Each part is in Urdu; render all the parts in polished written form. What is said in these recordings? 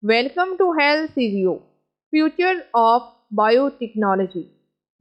Welcome to HealthCysio, Future of Biotechnology.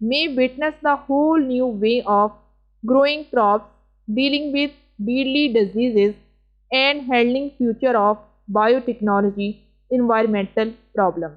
may witness the whole new way of growing crops, dealing with deadly diseases, and handling future of biotechnology environmental problems।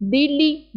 deadly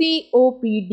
COPD,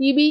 TB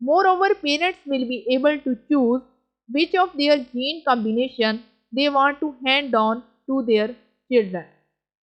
Moreover, parents will be able to choose which of their gene combination they want to hand on to their children।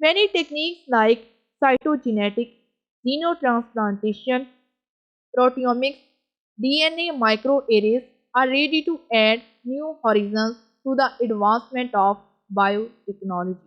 Many techniques like cytogenetics, xenotransplantation, proteomics, DNA microarrays are ready to add new horizons to the advancement of biotechnology।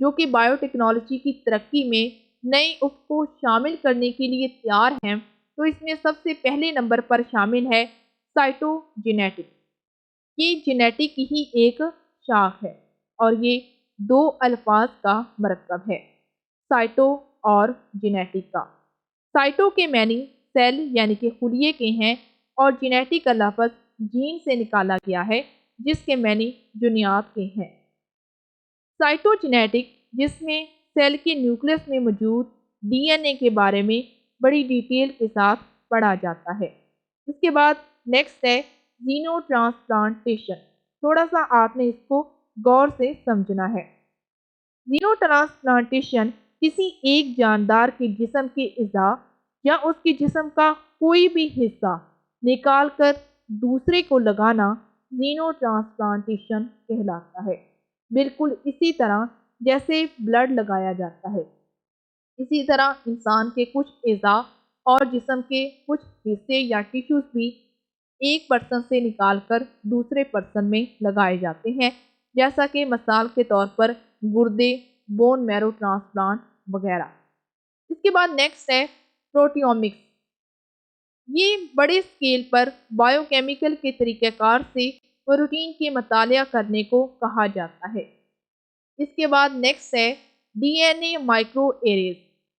جو کہ بایوٹیکنالوجی کی ترقی میں نئے افق کو شامل کرنے کے لیے تیار ہیں، تو اس میں سب سے پہلے نمبر پر شامل ہے سائٹوجینیٹک۔ یہ جینیٹک کی ہی ایک شاخ ہے اور یہ دو الفاظ کا مرکب ہے، سائٹو اور جینیٹک کا۔ سائٹو کے معنی سیل یعنی کہ خلیے کے ہیں اور جینیٹک کا لفظ جین سے نکالا گیا ہے جس کے معنی جنیات کے ہیں۔ سائٹوجینیٹک، جس میں سیل کے نیوکلس میں موجود ڈی این اے کے بارے میں بڑی ڈیٹیل کے ساتھ پڑھا جاتا ہے۔ اس کے بعد نیکسٹ ہے زینو ٹرانسپلانٹیشن۔ تھوڑا سا آپ نے اس کو غور سے سمجھنا ہے۔ زینو ٹرانسپلانٹیشن کسی ایک جاندار کے جسم کے اعضاء یا اس کے جسم کا کوئی بھی حصہ نکال کر دوسرے کو لگانا زینو ٹرانسپلانٹیشن کہلاتا ہے۔ بالکل اسی طرح جیسے بلڈ لگایا جاتا ہے، اسی طرح انسان کے کچھ اعضاء اور جسم کے کچھ حصے یا ٹیشوز بھی ایک پرسن سے نکال کر دوسرے پرسن میں لگائے جاتے ہیں، جیسا کہ مثال کے طور پر گردے، بون میرو ٹرانسپلانٹ وغیرہ۔ اس کے بعد نیکسٹ ہے پروٹیومکس۔ یہ بڑے اسکیل پر بائیو کیمیکل کے طریقہ کار سے پروٹین کے مطالعہ کرنے کو کہا جاتا ہے۔ اس کے بعد نیکسٹ ہے D N A microarrays.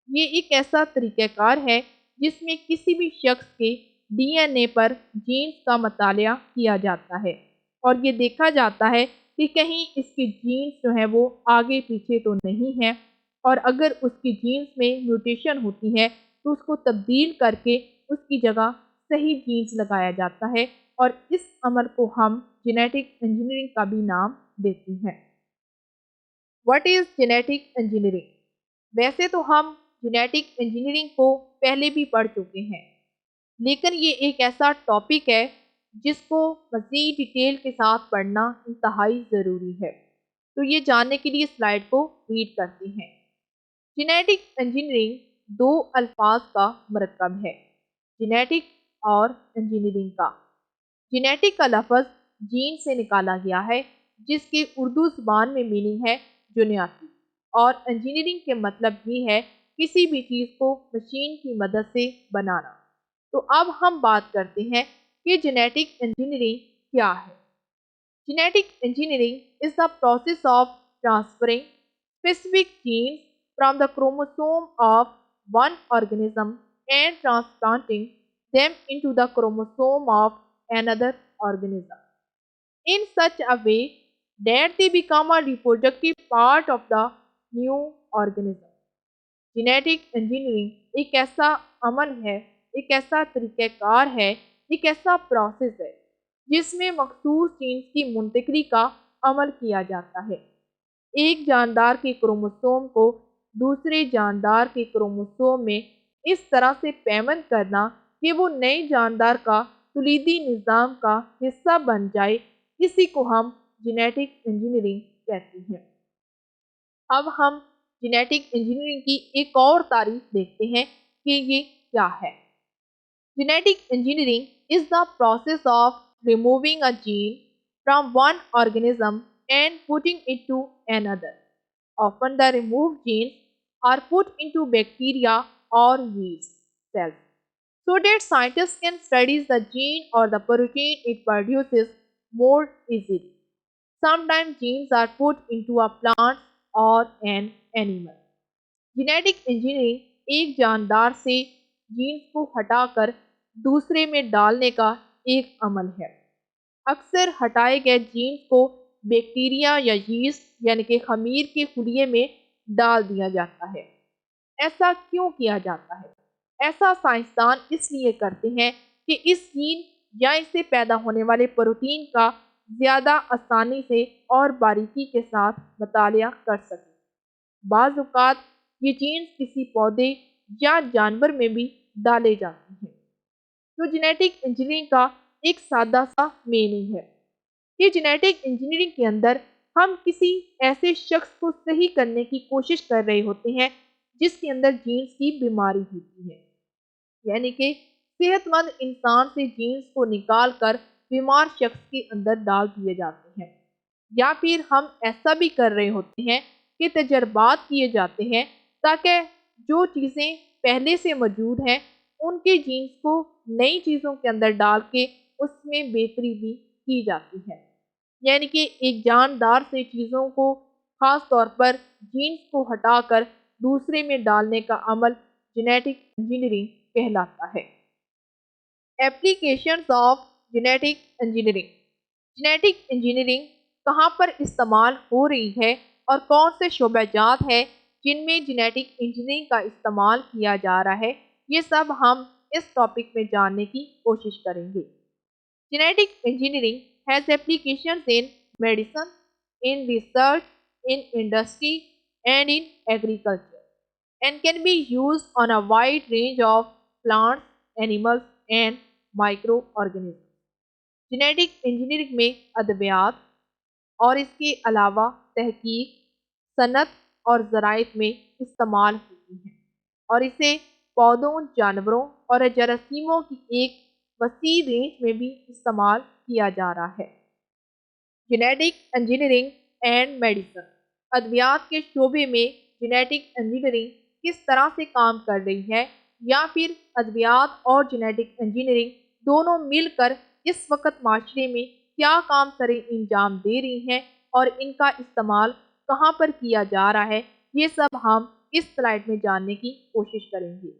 یہ ایک ایسا طریقہ کار ہے جس میں کسی بھی شخص کے ڈی این اے پر جینز کا مطالعہ کیا جاتا ہے اور یہ دیکھا جاتا ہے کہ کہیں اس کی جینز جو ہیں وہ آگے پیچھے تو نہیں ہیں، اور اگر اس کی جینز میں میوٹیشن ہوتی ہے تو اس کو تبدیل کر کے اس کی جگہ صحیح جینز لگایا جاتا ہے، اور اس عمل کو ہم جینیٹک انجینئرنگ کا بھی نام دیتے ہیں۔ What is genetic engineering? ویسے تو ہم جینیٹک انجینئرنگ کو پہلے بھی پڑھ چکے ہیں، لیکن یہ ایک ایسا ٹاپک ہے جس کو مزید ڈیٹیل کے ساتھ پڑھنا انتہائی ضروری ہے۔ تو یہ جاننے کے لیے سلائیڈ کو ریڈ کرتے ہیں۔ جینیٹک انجینئرنگ دو الفاظ کا مرکب ہے، جینیٹک اور انجینئرنگ کا۔ جینیٹک کا لفظ جین سے نکالا گیا ہے جس کی اردو زبان میں میننگ ہے جنیاتی، اور انجینئرنگ کے مطلب یہ ہے کسی بھی چیز کو مشین کی مدد سے بنانا۔ تو اب ہم بات کرتے ہیں کہ جینیٹک انجینئرنگ کیا ہے۔ Genetic engineering is the process of transferring specific genes from the chromosome of one organism and transplanting them into the chromosome of another organism in such a way that they become a reproductive part of the new organism۔ Genetic engineering ایک ایسا عمل ہے، ایک ایسا طریقہ کار ہے، ایک ایسا پروسیس ہے جس میں مخصوص جینز کی منتقلی کا عمل کیا جاتا ہے۔ ایک جاندار کے کروموسوم کو دوسرے جاندار کے کروموسوم میں اس طرح سے پیوند کرنا کہ وہ نئے جاندار کا تولیدی نظام کا حصہ بن جائے، اسی کو ہم جینیٹک انجینئرنگ کہتے ہیں۔ اب ہم جینیٹک انجینئرنگ کی ایک اور تعریف دیکھتے ہیں کہ یہ کیا ہے۔ Genetic engineering is the process of removing a gene from one organism and putting it to another. Often the removed genes are put into bacteria or yeast cells so that scientists can study the gene or the protein it produces more easily. Sometimes genes are put into a plant or an animal. Genetic engineering ایک جاندار سے جینز کو ہٹا کر دوسرے میں ڈالنے کا ایک عمل ہے۔ اکثر ہٹائے گئے جینز کو بیکٹیریا یا ییسٹ یعنی کہ خمیر کے خلیے میں ڈال دیا جاتا ہے۔ ایسا کیوں کیا جاتا ہے؟ ایسا سائنسدان اس لیے کرتے ہیں کہ اس جین یا اس سے پیدا ہونے والے پروٹین کا زیادہ آسانی سے اور باریکی کے ساتھ مطالعہ کر سکیں۔ بعض اوقات یہ جینز کسی پودے یا جانور میں بھی ڈالے جاتے ہیں۔ تو جینیٹک انجینئرنگ کا ایک سادہ سا میننگ ہے کہ جینیٹک انجینئرنگ کے اندر ہم کسی ایسے شخص کو صحیح کرنے کی کوشش کر رہے ہوتے ہیں جس کے اندر جینز کی بیماری ہوتی ہے، یعنی کہ صحت مند انسان سے جینز کو نکال کر بیمار شخص کے اندر ڈال دیے جاتے ہیں، یا پھر ہم ایسا بھی کر رہے ہوتے ہیں کے تجربات کیے جاتے ہیں تاکہ جو چیزیں پہلے سے موجود ہیں ان کے جینز کو نئی چیزوں کے اندر ڈال کے اس میں بہتری بھی کی جاتی ہے۔ یعنی کہ ایک جاندار سے چیزوں کو خاص طور پر جینز کو ہٹا کر دوسرے میں ڈالنے کا عمل جینیٹک انجینئرنگ کہلاتا ہے۔ Applications of genetic engineering. Genetic engineering کہاں پر استعمال ہو رہی ہے اور کون سے شعبہ جات ہیں جن میں جینیٹک انجینئرنگ کا استعمال کیا جا رہا ہے، یہ سب ہم اس ٹاپک میں جاننے کی کوشش کریں گے۔ Genetic engineering has applications in medicine, in research, in industry, and in agriculture, and can be used on a wide range of plants, animals, and microorganisms. Genetic engineering میں ادویات اور اس کے علاوہ تحقیق، صنعت اور زراعت میں استعمال ہوتی ہیں اور اسے پودوں، جانوروں اور جراثیموں کی ایک وسیع رینج میں بھی استعمال کیا جا رہا ہے۔ Genetic engineering and medicine. ادویات کے شعبے میں جینیٹک انجینئرنگ کس طرح سے کام کر رہی ہے، یا پھر ادویات اور جینیٹک انجینئرنگ دونوں مل کر اس وقت معاشرے میں کیا کام سرے انجام دے رہی ہیں اور ان کا استعمال کہاں پر کیا جا رہا ہے، یہ سب ہم اس سلائیڈ میں جاننے کی کوشش کریں گے۔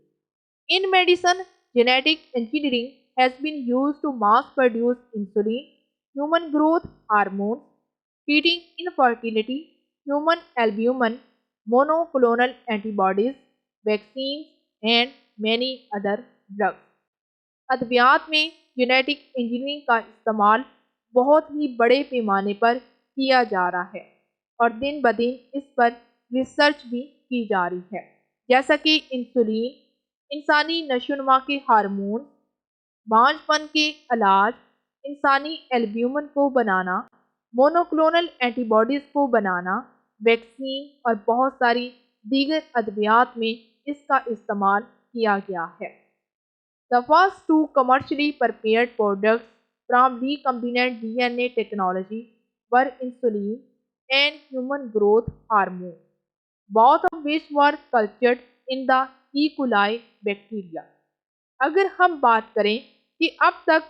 In medicine, genetic engineering has been used to mass produce insulin, human growth hormones, treating infertility, human albumin, monoclonal antibodies, vaccines, and many other drugs. ادویات میں جینیٹک انجینئرنگ کا استعمال بہت ہی بڑے پیمانے پر کیا جا رہا ہے اور دن بدن اس پر ریسرچ بھی کی جا رہی ہے، جیسا کہ انسولین، انسانی نشو و نما کے ہارمون، بانجھ پن کے علاج، انسانی البیومن کو بنانا، مونوکلونل اینٹی باڈیز کو بنانا، ویکسین اور بہت ساری دیگر ادویات میں اس کا استعمال کیا گیا ہے۔ The first two commercially prepared products from recombinant DNA technology were insulin and human growth hormone, both of which were cultured in the E. coli bacteria۔ اگر ہم بات کریں کہ اب تک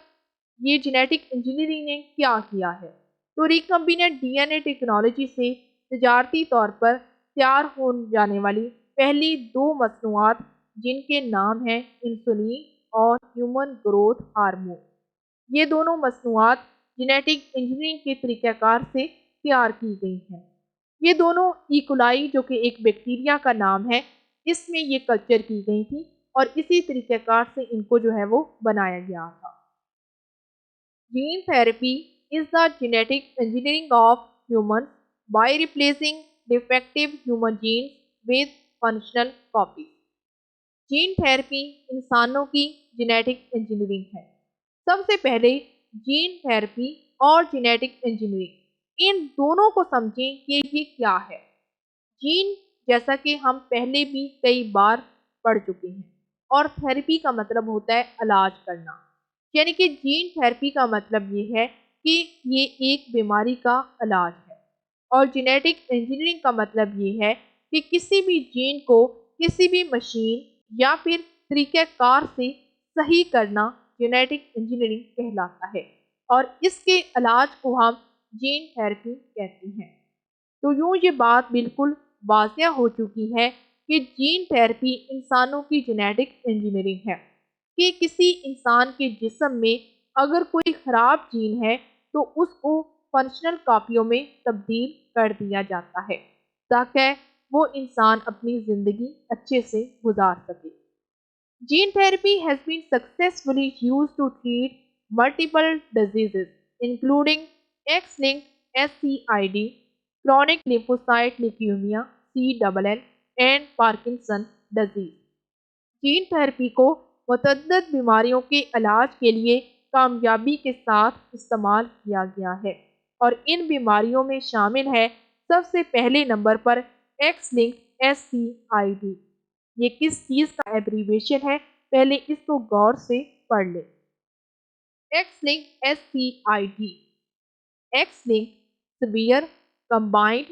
یہ جینیٹک انجینئرنگ نے کیا کیا ہے، تو ریکمبیننٹ ڈی این اے ٹیکنالوجی سے تجارتی طور پر تیار ہو جانے والی پہلی دو مصنوعات جن کے نام ہیں انسولین اور ہیومن گروتھ ہارمون، یہ دونوں مصنوعات جینیٹک انجینئرنگ کے طریقہ کار سے تیار کی گئی ہیں۔ یہ دونوں ایکولائی جو کہ ایک بیکٹیریا کا نام ہے، اس میں یہ کلچر کی گئی تھی اور اسی طریقہ کار سے ان کو جو ہے وہ بنایا گیا تھا۔ Gene therapy is the genetic engineering of humans by replacing defective human genes with functional copies. Gene therapy انسانوں کی جینیٹک انجینئرنگ ہے۔ سب سے پہلے جین تھراپی اور جینیٹک انجینئرنگ ان دونوں کو سمجھیں کہ یہ کیا ہے۔ جین جیسا کہ ہم پہلے بھی کئی بار پڑھ چکے ہیں، اور تھراپی کا مطلب ہوتا ہے علاج کرنا، یعنی کہ جین تھراپی کا مطلب یہ ہے کہ یہ ایک بیماری کا علاج ہے، اور جینیٹک انجینئرنگ کا مطلب یہ ہے کہ کسی بھی جین کو کسی بھی مشین یا پھر طریقہ کار سے صحیح کرنا جینیٹک انجینئرنگ کہلاتا ہے، اور اس کے علاج کو ہم جین تھراپی کہتے ہیں۔ تو یوں یہ بات بالکل واضح ہو چکی ہے کہ جین تھراپی انسانوں کی جینیٹک انجینئرنگ ہے، کہ کسی انسان کے جسم میں اگر کوئی خراب جین ہے تو اس کو فنکشنل کاپیوں میں تبدیل کر دیا جاتا ہے تاکہ وہ انسان اپنی زندگی اچھے سے گزار سکے۔ Gene therapy has been successfully used to treat multiple diseases, including X-linked SCID, chronic lymphocyte leukemia (CLL), and Parkinson disease۔ Gene therapy کو متعدد بیماریوں کے علاج کے لیے کامیابی کے ساتھ استعمال کیا گیا ہے، اور ان بیماریوں میں شامل ہے سب سے پہلے نمبر پر ایکس لنکڈ SCID۔ یہ کس چیز کا ایبریویشن ہے، پہلے اس کو غور سے پڑھ لیں۔ X linked SCID، x linked severe combined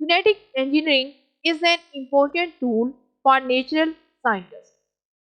Genetic engineering is an important tool for natural scientists.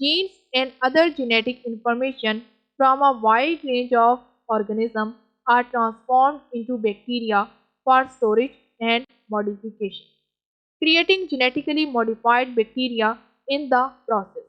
Genes and other genetic information from a wide range of organisms are transformed into bacteria for storage and modification, creating genetically modified bacteria in the process.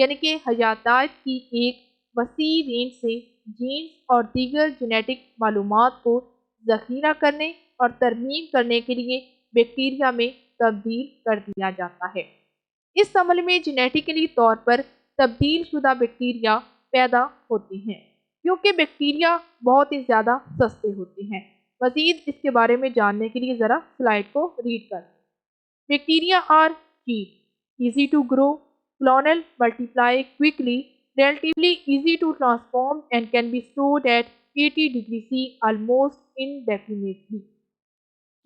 یعنی کہ حیاتیات کی ایک وسیع رینج سے جینز اور دیگر جینیٹک معلومات کو ذخیرہ کرنے اور ترمیم کرنے کے لیے بیکٹیریا میں تبدیل کر دیا جاتا ہے۔ اس عمل میں جینیٹیکلی طور پر تبدیل شدہ بیکٹیریا پیدا ہوتے ہیں، کیونکہ بیکٹیریا بہت ہی زیادہ سستے ہوتے ہیں۔ مزید اس کے بارے میں جاننے کے لیے ذرا سلائیڈ کو ریڈ کریں۔ Bacteria are cheap, easy to grow, clonal, multiply quickly, relatively easy to transform and can be stored at 80 degrees C almost indefinitely۔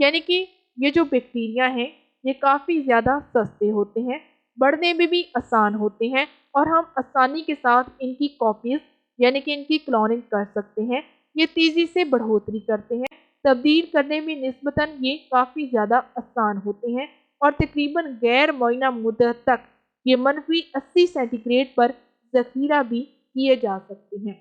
یعنی کہ یہ جو بیکٹیریا ہیں یہ کافی زیادہ سستے ہوتے ہیں، بڑھنے میں بھی آسان ہوتے ہیں، اور ہم آسانی کے ساتھ ان کی کاپیز یعنی کہ ان کی کلوننگ کر سکتے ہیں۔ یہ تیزی سے بڑھوتری کرتے ہیں، تبدیل کرنے میں نسبتاً یہ کافی زیادہ آسان ہوتے ہیں، اور تقریباً غیر معینہ مدت تک یہ -80 سینٹی گریڈ پر ذخیرہ بھی کیے جا سکتے ہیں،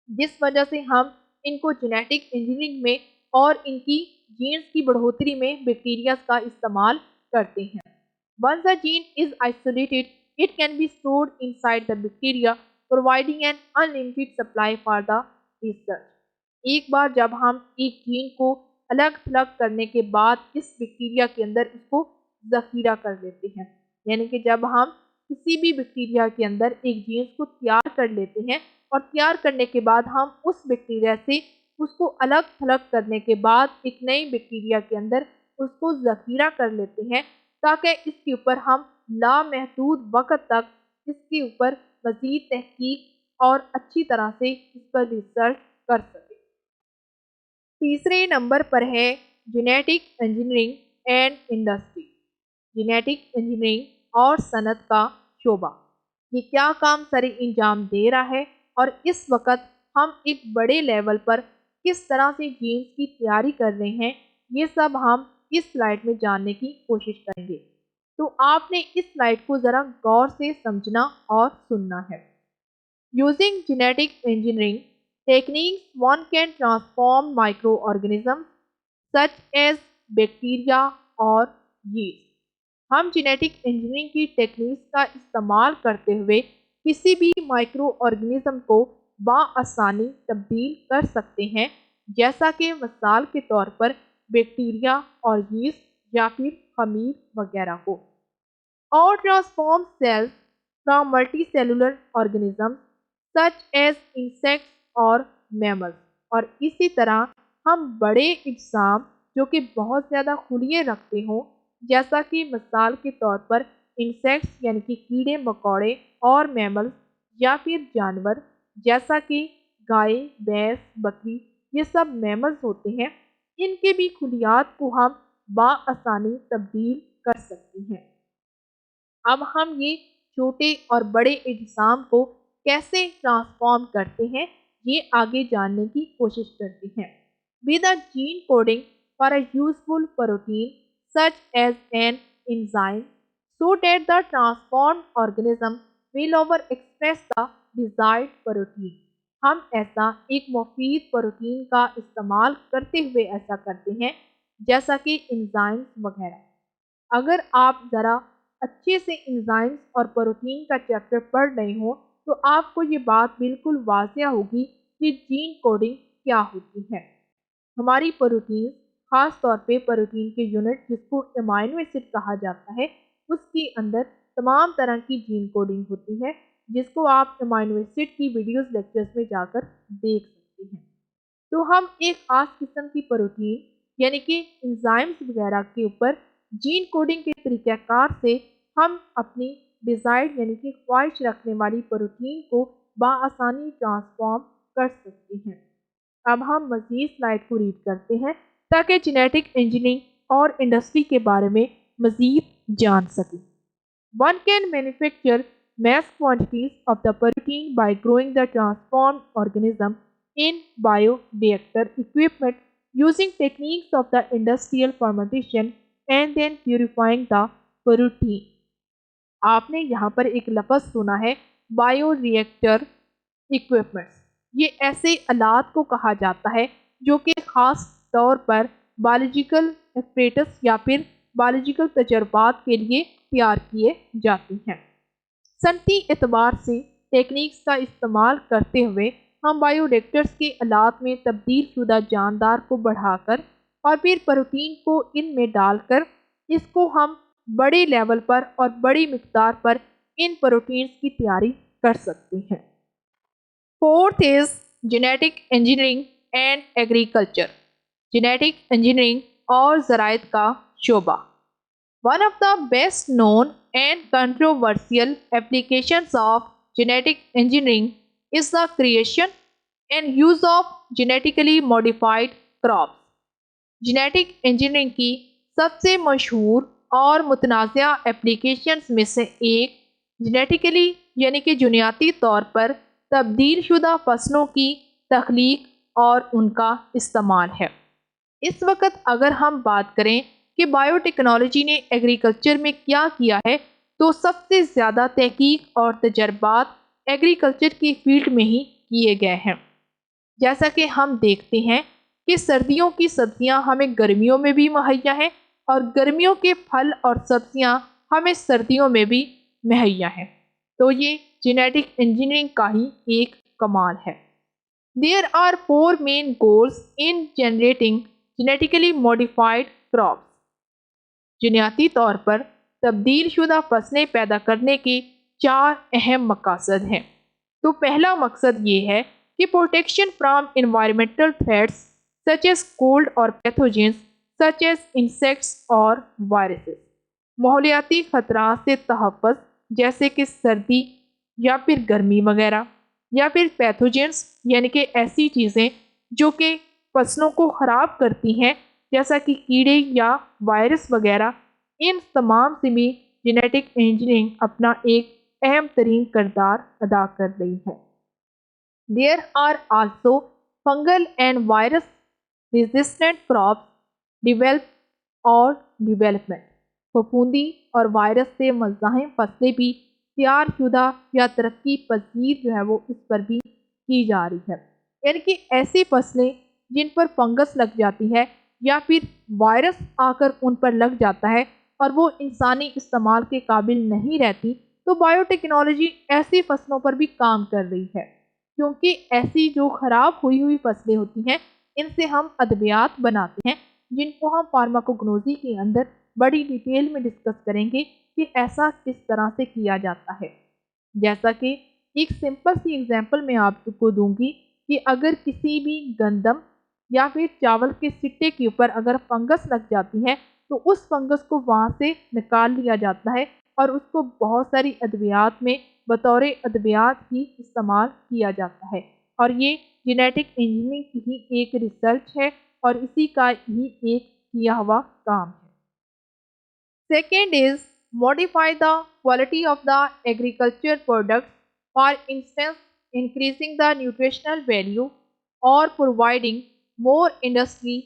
جس وجہ سے ہم ان کو جینیٹک انجینئرنگ میں اور ان کی جینز کی بڑھوتری میں بیکٹیریاز کا استعمال کرتے ہیں۔ Once a gene is isolated, it can be stored inside the bacteria, providing an unlimited supply for the research۔ ایک بار جب ہم ایک جین کو الگ تھلگ کرنے کے بعد اس بیکٹیریا کے اندر اس کو ذخیرہ کر لیتے ہیں، یعنی کہ جب ہم کسی بھی بیکٹیریا کے اندر ایک جینس کو تیار کر لیتے ہیں اور تیار کرنے کے بعد ہم اس بیکٹیریا سے اس کو الگ تھلگ کرنے کے بعد ایک نئی بیکٹیریا کے اندر اس کو ذخیرہ کر لیتے ہیں، تاکہ اس کے اوپر ہم لامحدود وقت تک اس کے اوپر مزید تحقیق اور اچھی طرح سے اس پر ریسرچ کر سکیں۔ تیسرے نمبر پر ہے genetic engineering and industry. Genetic انجینئرنگ اور صنعت کا شعبہ یہ کیا کام سر انجام دے رہا ہے، اور اس وقت ہم ایک بڑے لیول پر کس طرح سے جینز کی تیاری کر رہے ہیں، یہ سب ہم اس سلائیڈ میں جاننے کی کوشش کریں گے۔ تو آپ نے اس سلائیڈ کو ذرا غور سے سمجھنا اور سننا ہے۔ Using genetic engineering techniques, one can transform microorganisms such as bacteria or yeast۔ ہم جینیٹک انجینئرنگ کی ٹیکنیکس کا استعمال کرتے ہوئے کسی بھی مائکرو آرگنزم کو بآسانی تبدیل کر سکتے ہیں، جیسا کہ مثال کے طور پر بیکٹیریا اور ییسٹ یا پھر خمیر وغیرہ کو۔ اور transform cells from multicellular organisms such as insects اور میملز۔ اور اسی طرح ہم بڑے اجسام جو کہ بہت زیادہ خلیے رکھتے ہوں، جیسا کہ مثال کے طور پر انسیکٹس یعنی کہ کیڑے مکوڑے، اور میملز یا پھر جانور جیسا کہ گائے، بھینس، بکری، یہ سب میملز ہوتے ہیں، ان کے بھی خلیات کو ہم بآسانی تبدیل کر سکتے ہیں۔ اب ہم یہ چھوٹے اور بڑے اجسام کو کیسے ٹرانسفارم کرتے ہیں یہ آگے جاننے کی کوشش کرتے ہیں۔ With a gene coding for a useful protein such as an enzyme so that the transformed organism will overexpress the desired protein۔ ہم ایسا ایک مفید پروٹین کا استعمال کرتے ہوئے ایسا کرتے ہیں، جیسا کہ انزائمز وغیرہ۔ اگر آپ ذرا اچھے سے انزائمز اور پروٹین کا چیپٹر پڑھ رہے ہوں تو آپ کو یہ بات بالکل واضح ہوگی کہ جین کوڈنگ کیا ہوتی ہے۔ ہماری پروٹین، خاص طور پہ پروٹین کے یونٹ جس کو امائنو ایسڈ کہا جاتا ہے، اس کے اندر تمام طرح کی جین کوڈنگ ہوتی ہے، جس کو آپ امائنو ایسڈ کی ویڈیوز لیکچرز میں جا کر دیکھ سکتے ہیں۔ تو ہم ایک خاص قسم کی پروٹین یعنی کہ انزائمز وغیرہ کے اوپر جین کوڈنگ کے طریقہ کار سے ہم اپنی ڈیزائرڈ یعنی کہ خواہش رکھنے والی پروٹین کو بآسانی ٹرانسفارم کر سکتے ہیں۔ اب ہم مزید سلائیڈ کو ریڈ کرتے ہیں تاکہ جینیٹک انجینئرنگ اور انڈسٹری کے بارے میں مزید جان سکیں۔ One can manufacture mass quantities of the protein by growing the transformed organism in bioreactor equipment using techniques of the industrial fermentation and then purifying the protein۔ آپ نے یہاں پر ایک لفظ سنا ہے بائیو ریئیکٹر اکوپمنٹس۔ یہ ایسے آلات کو کہا جاتا ہے جو کہ خاص طور پر بایولوجیکل ایپریٹس یا پھر بایولوجیکل تجربات کے لیے تیار کیے جاتے ہیں۔ صنعتی اعتبار سے ٹیکنیکس کا استعمال کرتے ہوئے ہم بایوریکٹرز کے آلات میں تبدیل شدہ جاندار کو بڑھا کر اور پھر پروٹین کو ان میں ڈال کر اس کو ہم بڑے لیول پر اور بڑی مقدار پر ان پروٹینز کی تیاری کر سکتے ہیں۔ Fourth is genetic engineering and agriculture, جینیٹک انجینئرنگ اور زراعت کا شعبہ۔ One of the best known and controversial applications of genetic engineering is the creation and use of genetically modified crops۔ Genetic engineering کی سب سے مشہور اور متنازع اپلیکیشنز میں سے ایک جینیٹیکلی یعنی کہ جنیاتی طور پر تبدیل شدہ فصلوں کی تخلیق اور ان کا استعمال ہے۔ اس وقت اگر ہم بات کریں کہ بایو ٹیکنالوجی نے ایگریکلچر میں کیا کیا ہے تو سب سے زیادہ تحقیق اور تجربات ایگریکلچر کی فیلڈ میں ہی کیے گئے ہیں۔ جیسا کہ ہم دیکھتے ہیں کہ سردیوں کی سبزیاں ہمیں گرمیوں میں بھی مہیا ہیں اور گرمیوں کے پھل اور سبزیاں ہمیں سردیوں میں بھی مہیا ہیں، تو یہ جینیٹک انجینئرنگ کا ہی ایک کمال ہے۔ There are four main goals in generating genetically modified crops۔ جینیاتی طور پر تبدیل شدہ فصلیں پیدا کرنے کے 4 اہم مقاصد ہیں۔ تو پہلا مقصد یہ ہے کہ protection from environmental threats such as cold اور پیتھوجنس such as insects اور وائرسز، ماحولیاتی خطرات سے تحفظ جیسے کہ سردی یا پھر گرمی وغیرہ، یا پھر پیتھوجنس یعنی کہ ایسی چیزیں جو کہ فصلوں کو خراب کرتی ہیں جیسا کہ کیڑے یا وائرس وغیرہ۔ ان تمام سے بھی جینیٹک انجینئرنگ اپنا ایک اہم ترین کردار ادا کر رہی ہے۔ There are also fungal and virus resistant crops developed اور development، پھپھوندی اور وائرس سے مزاحم فصلیں بھی تیار شدہ یا ترقی پذیر جو ہے وہ اس پر بھی کی جا رہی ہے، یعنی کہ ایسی فصلیں جن پر فنگس لگ جاتی ہے یا پھر وائرس آ کر ان پر لگ جاتا ہے اور وہ انسانی استعمال کے قابل نہیں رہتی، تو بایو ٹیکنالوجی ایسی فصلوں پر بھی کام کر رہی ہے، کیونکہ ایسی جو خراب ہوئی فصلیں ہوتی ہیں ان سے ہم ادویات بناتے ہیں جن کو ہم فارماکوگنوزی کے اندر بڑی ڈیٹیل میں ڈسکس کریں گے کہ ایسا کس طرح سے کیا جاتا ہے۔ جیسا کہ ایک سمپل سی ایگزامپل میں آپ کو دوں گی کہ اگر کسی بھی گندم یا پھر چاول کے سٹے کے اوپر اگر فنگس لگ جاتی ہے تو اس فنگس کو وہاں سے نکال لیا جاتا ہے اور اس کو بہت ساری ادویات میں بطور ادویات ہی استعمال کیا جاتا ہے، اور یہ جینیٹک انجینئرنگ کی ہی ایک ریسرچ ہے اور اسی کا ہی ایک کیا ہوا کام ہے۔ Second is modify the quality of the agriculture products, for instance increasing the nutritional value or providing more industry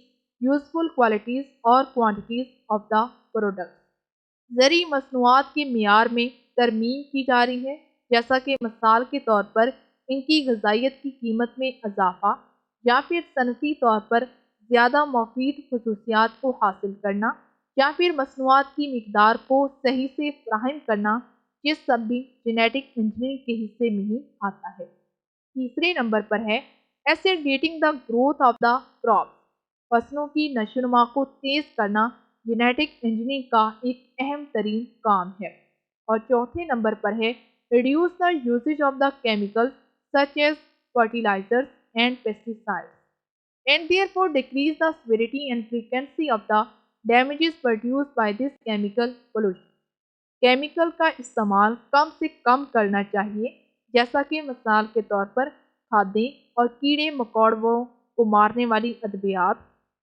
useful qualities or quantities of the products۔ زرعی مصنوعات کے معیار میں ترمیم کی جا رہی ہے، جیسا کہ مثال کے طور پر ان کی غذائیت کی قیمت میں اضافہ یا پھر صنعتی طور پر زیادہ مفید خصوصیات کو حاصل کرنا یا پھر مصنوعات کی مقدار کو صحیح سے فراہم کرنا، یہ سب بھی جینیٹک انجینئرنگ کے حصے میں ہی آتا ہے۔ تیسرے نمبر پر ہے accelerating the growth of the crop, فصلوں کی نشو و نما کو تیز کرنا جینیٹک انجینئرنگ کا ایک اہم ترین کام ہے۔ اور چوتھے نمبر پر ہے reduce the usage of the chemicals such as fertilisers and pesticides and therefore decrease the severity and frequency of the damages produced by this chemical pollution۔ Chemical کا استعمال کم سے کم کرنا چاہیے، جیسا کہ مثال کے طور پر کھادیں اور کیڑے مکوڑوں کو مارنے والی ادویات،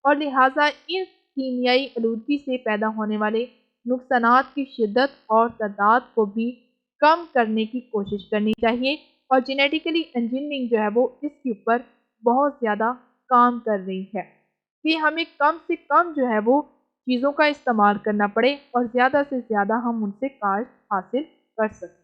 اور لہٰذا ان کیمیائی آلودگی سے پیدا ہونے والے نقصانات کی شدت اور تعداد کو بھی کم کرنے کی کوشش کرنی چاہیے، اور جینیٹیکلی انجینئرنگ جو ہے وہ اس کے اوپر بہت زیادہ کام کر رہی ہے کہ ہمیں کم سے کم جو ہے وہ چیزوں کا استعمال کرنا پڑے اور زیادہ سے زیادہ ہم ان سے کاشت حاصل کر سکیں۔